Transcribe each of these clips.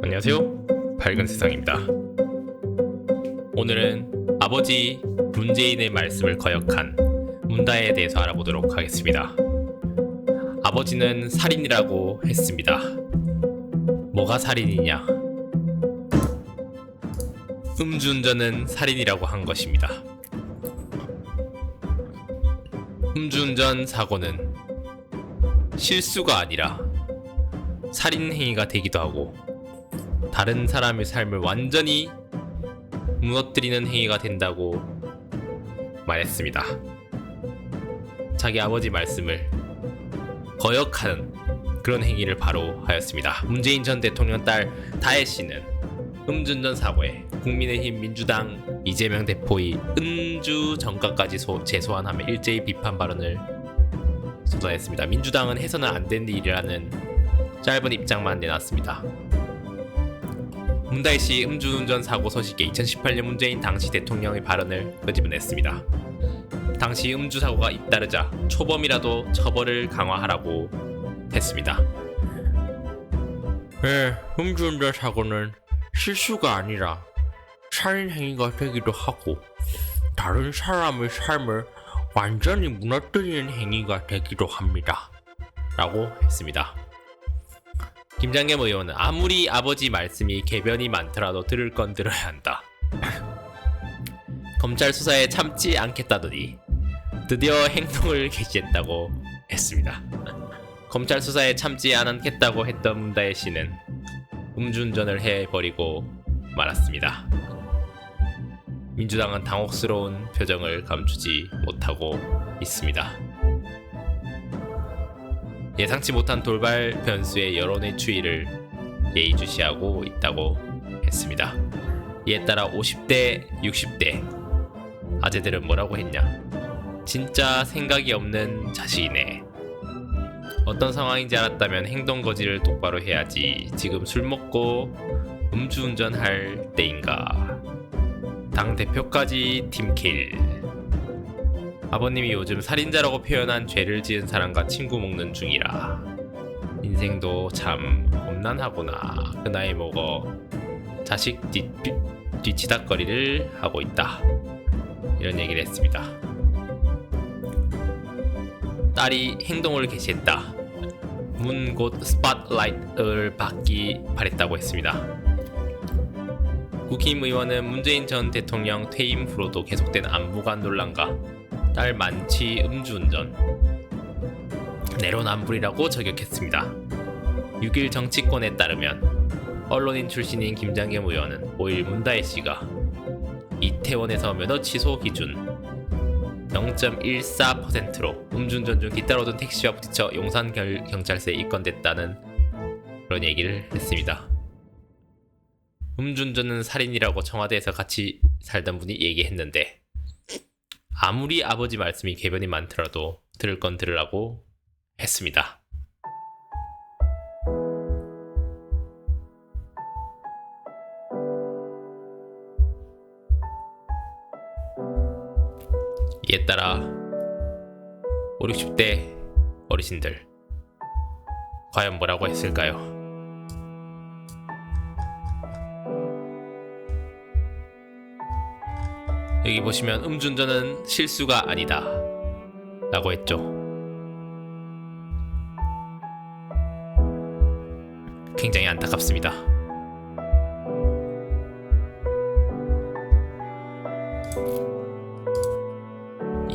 안녕하세요. 밝은 세상입니다. 오늘은 아버지 문재인의 말씀을 거역한 문다에 대해서 알아보도록 하겠습니다. 아버지는 살인이라고 했습니다. 뭐가 살인이냐? 음주운전은 살인이라고 한 것입니다. 음주운전 사고는 실수가 아니라 살인 행위가 되기도 하고 다른 사람의 삶을 완전히 무너뜨리는 행위가 된다고 말했습니다. 자기 아버지 말씀을 거역하는 그런 행위를 바로 하였습니다. 문재인 전 대통령 딸 다혜 씨는 음주운전 사고에 국민의힘 민주당 이재명 대표의 음주 전과까지 재소환하며 일제히 비판 발언을 쏟아냈습니다. 민주당은 해서는 안 되는 일이라는 짧은 입장만 내놨습니다. 문다혜 씨 음주운전 사고 소식에 2018년 문재인 당시 대통령의 발언을 끄집어냈습니다. 당시 음주 사고가 잇따르자 초범이라도 처벌을 강화하라고 했습니다. 음주운전 사고는 실수가 아니라 살인 행위가 되기도 하고 다른 사람의 삶을 완전히 무너뜨리는 행위가 되기도 합니다. 라고 했습니다. 김장겸 의원은 아무리 아버지 말씀이 개변이 많더라도 들을 건 들어야 한다. 검찰 수사에 참지 않겠다더니 드디어 행동을 개시했다고 했습니다. 검찰 수사에 참지 않겠다고 했던 문다혜 씨는 음주운전을 해버리고 말았습니다. 민주당은 당혹스러운 표정을 감추지 못하고 있습니다. 예상치 못한 돌발 변수에 여론의 추이를 예의주시하고 있다고 했습니다. 이에 따라 50대, 60대 아재들은 뭐라고 했냐? 진짜 생각이 없는 자식이네. 어떤 상황인지 알았다면 행동 거지를 똑바로 해야지. 지금 술 먹고 음주운전 할 때인가? 당대표까지 팀킬. 아버님이 요즘 살인자라고 표현한 죄를 지은 사람과 친구 먹는 중이라 인생도 참 험난하구나. 그 나이 먹어 자식 뒤치다거리를 하고 있다. 이런 얘기를 했습니다. 딸이 행동을 개시했다. 문 곧 스팟라이트를 받기 바랬다고 했습니다. 국힘 의원은 문재인 전 대통령 퇴임 후로도 계속된 안보관 논란과 딸 만취 음주운전 내로남불이라고 저격했습니다. 6일 정치권에 따르면 언론인 출신인 김장겸 의원은 5일 문다혜 씨가 이태원에서 면허 취소 기준 0.14%로 음주운전 중 뒤따라오던 택시와 부딪혀 용산경찰서에 입건됐다는 그런 얘기를 했습니다. 음주운전은 살인이라고 청와대에서 같이 살던 분이 얘기했는데 아무리 아버지 말씀이 개변이 많더라도 들을 건 들으라고 했습니다. 이에 따라 5, 60대 어르신들 과연 뭐라고 했을까요? 여기 보시면 음주운전은 실수가 아니다 라고 했죠. 굉장히 안타깝습니다.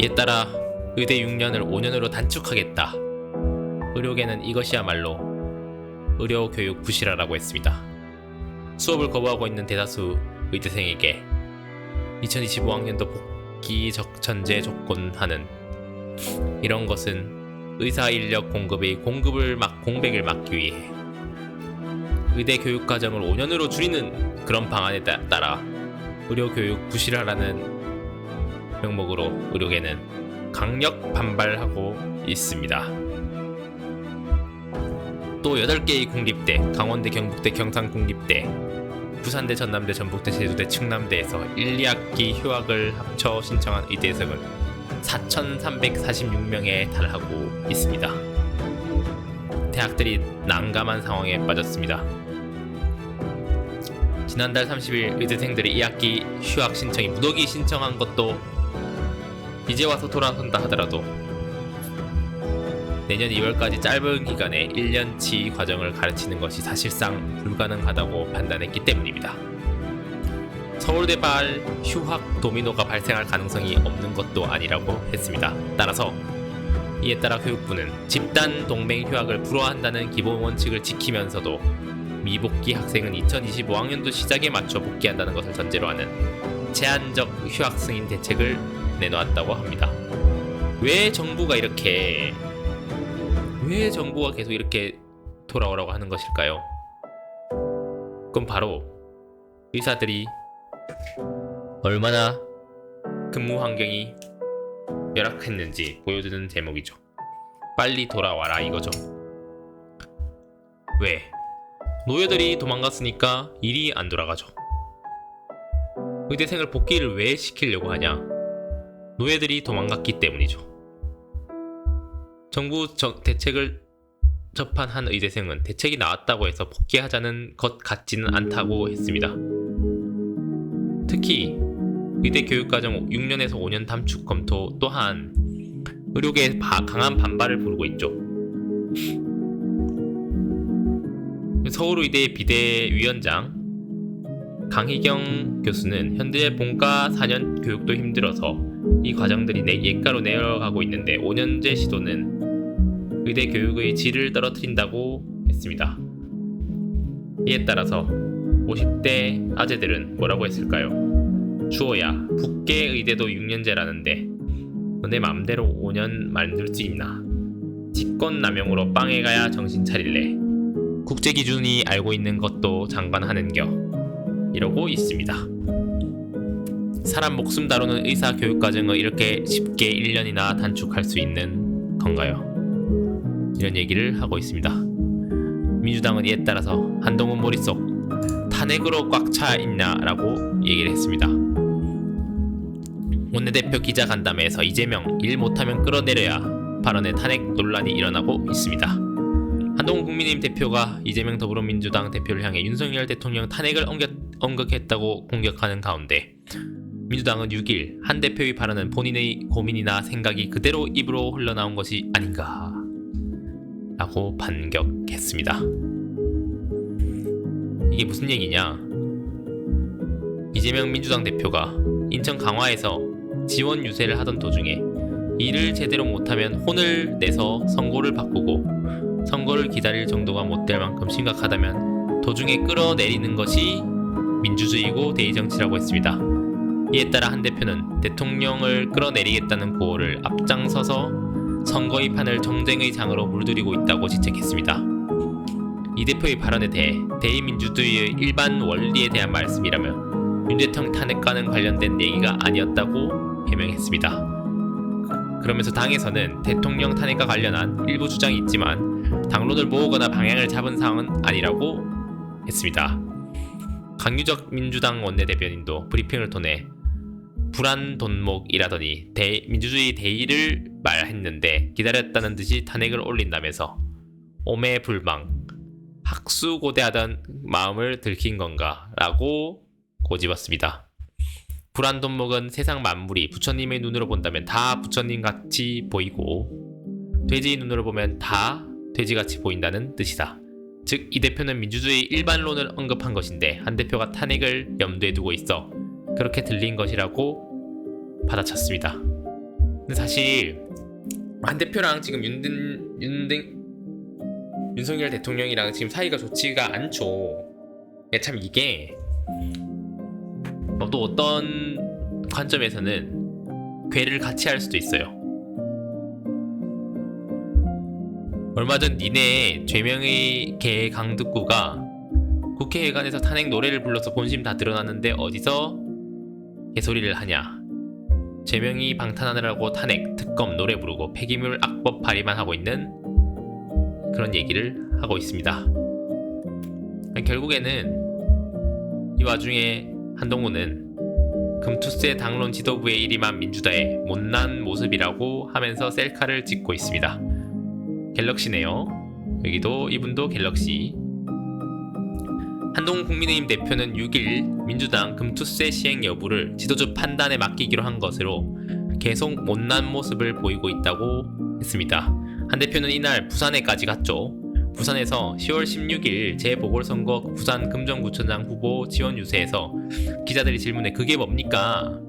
이에 따라 의대 6년을 5년으로 단축하겠다. 의료계는 이것이야말로 의료교육 부실화라고 했습니다. 수업을 거부하고 있는 대다수 의대생에게 2025학년도 복귀 전제 조건하는 이런 것은 의사 인력 공백을 막기 위해 의대 교육 과정을 5년으로 줄이는 그런 방안에 따라 의료교육 부실화라는 명목으로 의료계는 강력 반발하고 있습니다. 또 8개의 공립대, 강원대, 경북대, 경상국립대, 부산대, 전남대, 전북대, 제주대, 충남대에서 1, 2학기 휴학을 합쳐 신청한 의대생은 4,346명에 달하고 있습니다. 대학들이 난감한 상황에 빠졌습니다. 지난달 30일 의대생들이 2학기 휴학 신청이 무더기 신청한 것도 이제 와서 돌아선다 하더라도 내년 2월까지 짧은 기간에 1년치 과정을 가르치는 것이 사실상 불가능하다고 판단했기 때문입니다. 서울대발 휴학 도미노가 발생할 가능성이 없는 것도 아니라고 했습니다. 따라서 이에 따라 교육부는 집단 동맹 휴학을 불허한다는 기본 원칙을 지키면서도 미복귀 학생은 2025학년도 시작에 맞춰 복귀한다는 것을 전제로 하는 제한적 휴학 승인 대책을 내놓았다고 합니다. 왜 정부가 계속 이렇게 돌아오라고 하는 것일까요? 그건 바로 의사들이 얼마나 근무 환경이 열악했는지 보여주는 제목이죠. 빨리 돌아와라 이거죠. 왜? 노예들이 도망갔으니까 일이 안 돌아가죠. 의대생을 복귀를 왜 시키려고 하냐? 노예들이 도망갔기 때문이죠. 정부 대책을 접한 한 의대생은 대책이 나왔다고 해서 복귀하자는 것 같지는 않다고 했습니다. 특히 의대 교육과정 6년에서 5년 단축 검토 또한 의료계에 강한 반발을 부르고 있죠. 서울의대 비대위원장 강희경 교수는 현재 본과 4년 교육도 힘들어서 이 과정들이 예가로 내려가고 있는데 5년제 시도는 의대 교육의 질을 떨어뜨린다고 했습니다. 이에 따라서 50대 아재들은 뭐라고 했을까요? 주호야, 북계 의대도 6년제라는데 너네 맘대로 5년 만들 수 있나? 직권남용으로 빵에 가야 정신 차릴래. 국제기준이 알고 있는 것도 장관하는겨. 이러고 있습니다. 사람 목숨 다루는 의사 교육과정을 이렇게 쉽게 1년이나 단축할 수 있는 건가요? 이런 얘기를 하고 있습니다. 민주당은 이에 따라서 한동훈 머릿속 탄핵으로 꽉 차 있냐라고 얘기를 했습니다. 원내대표 기자간담회에서 이재명 일 못하면 끌어내려야 발언에 탄핵 논란이 일어나고 있습니다. 한동훈 국민의힘 대표가 이재명 더불어민주당 대표를 향해 윤석열 대통령 탄핵을 언급했다고 공격하는 가운데 민주당은 6일 한 대표의 발언은 본인의 고민이나 생각이 그대로 입으로 흘러나온 것이 아닌가 라고 반격했습니다. 이게 무슨 얘기냐? 이재명 민주당 대표가 인천 강화에서 지원 유세를 하던 도중에 일을 제대로 못하면 혼을 내서 선고를 바꾸고 선고를 기다릴 정도가 못 될 만큼 심각하다면 도중에 끌어내리는 것이 민주주의고 대의정치라고 했습니다. 이에 따라 한 대표는 대통령을 끌어내리겠다는 구호를 앞장서서 선거의 판을 정쟁의 장으로 물들이고 있다고 지적했습니다. 이 대표의 발언에 대해 대의민주주의의 일반 원리에 대한 말씀이라며 윤 대통령 탄핵과는 관련된 얘기가 아니었다고 해명했습니다. 그러면서 당에서는 대통령 탄핵과 관련한 일부 주장이 있지만 당론을 모으거나 방향을 잡은 상황은 아니라고 했습니다. 강유적 민주당 원내대변인도 브리핑을 통해 불안돈목이라더니 민주주의 대의를 말했는데 기다렸다는 듯이 탄핵을 올린다면서 오매불망 학수고대하던 마음을 들킨 건가 라고 고집었습니다. 불안돈목은 세상 만물이 부처님의 눈으로 본다면 다 부처님 같이 보이고 돼지의 눈으로 보면 다 돼지같이 보인다는 뜻이다. 즉 이 대표는 민주주의 일반론을 언급한 것인데 한 대표가 탄핵을 염두에 두고 있어 그렇게 들린 것이라고 받아쳤습니다. 근데 사실 한 대표랑 지금 윤석열 대통령이랑 지금 사이가 좋지가 않죠. 참 이게 또 어떤 관점에서는 괴를 같이 할 수도 있어요. 얼마 전 니네 죄명의 개 강득구가 국회의관에서 탄핵 노래를 불러서 본심 다 드러났는데 어디서 개소리를 하냐. 죄명이 방탄하느라고 탄핵, 특검, 노래 부르고 폐기물 악법 발의만 하고 있는 그런 얘기를 하고 있습니다. 결국에는 이 와중에 한동훈은 금투세 당론 지도부의 일임한 민주당의 못난 모습이라고 하면서 셀카를 찍고 있습니다. 갤럭시네요. 여기도 이분도 갤럭시. 한동훈 국민의힘 대표는 6일 민주당 금투세 시행 여부를 지도적 판단에 맡기기로 한 것으로 계속 못난 모습을 보이고 있다고 했습니다. 한 대표는 이날 부산에까지 갔죠. 부산에서 10월 16일 재보궐선거 부산 금정구청장 후보 지원 유세에서 기자들이 질문해 그게 뭡니까?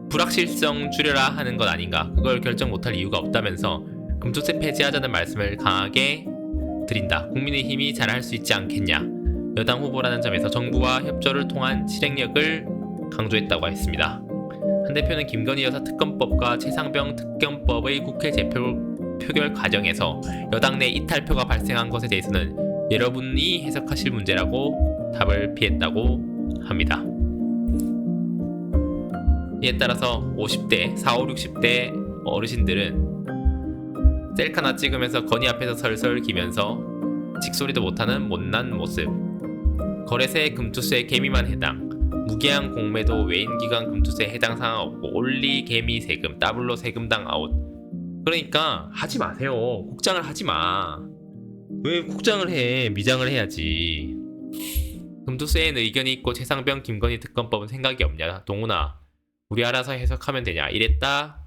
불확실성 줄여라 하는 것 아닌가? 그걸 결정 못할 이유가 없다면서 금투세 폐지하자는 말씀을 강하게 드린다. 국민의힘이 잘할 수 있지 않겠냐? 여당 후보라는 점에서 정부와 협조를 통한 실행력을 강조했다고 했습니다. 한 대표는 김건희 여사 특검법과 최상병 특검법의 국회 표결 과정에서 여당 내 이탈표가 발생한 것에 대해서는 여러분이 해석하실 문제라고 답을 피했다고 합니다. 이에 따라서 50대, 40, 60대 어르신들은 셀카나 찍으면서 건희 앞에서 설설 기면서 직소리도 못하는 못난 모습. 거래세 금투세 개미만 해당. 무계약 공매도 외인기관 금투세 해당 사항 없고 올리 개미 세금 더블로 세금당 아웃. 그러니까 하지 마세요. 국장을 하지 마. 왜 국장을 해? 미장을 해야지. 금투세엔 의견이 있고 최상병 김건희 특검법은 생각이 없냐? 동훈아, 우리 알아서 해석하면 되냐? 이랬다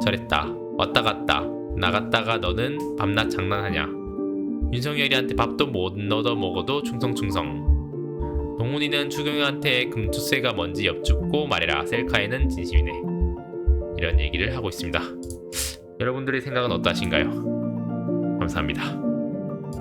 저랬다 왔다 갔다 나갔다가 너는 밤낮 장난하냐? 윤석열이한테 밥도 못 얻어 먹어도 충성충성. 동훈이는 추경호한테 금투세가 뭔지 엽죽고 말해라. 셀카에는 진심이네. 이런 얘기를 하고 있습니다. 여러분들의 생각은 어떠하신가요? 감사합니다.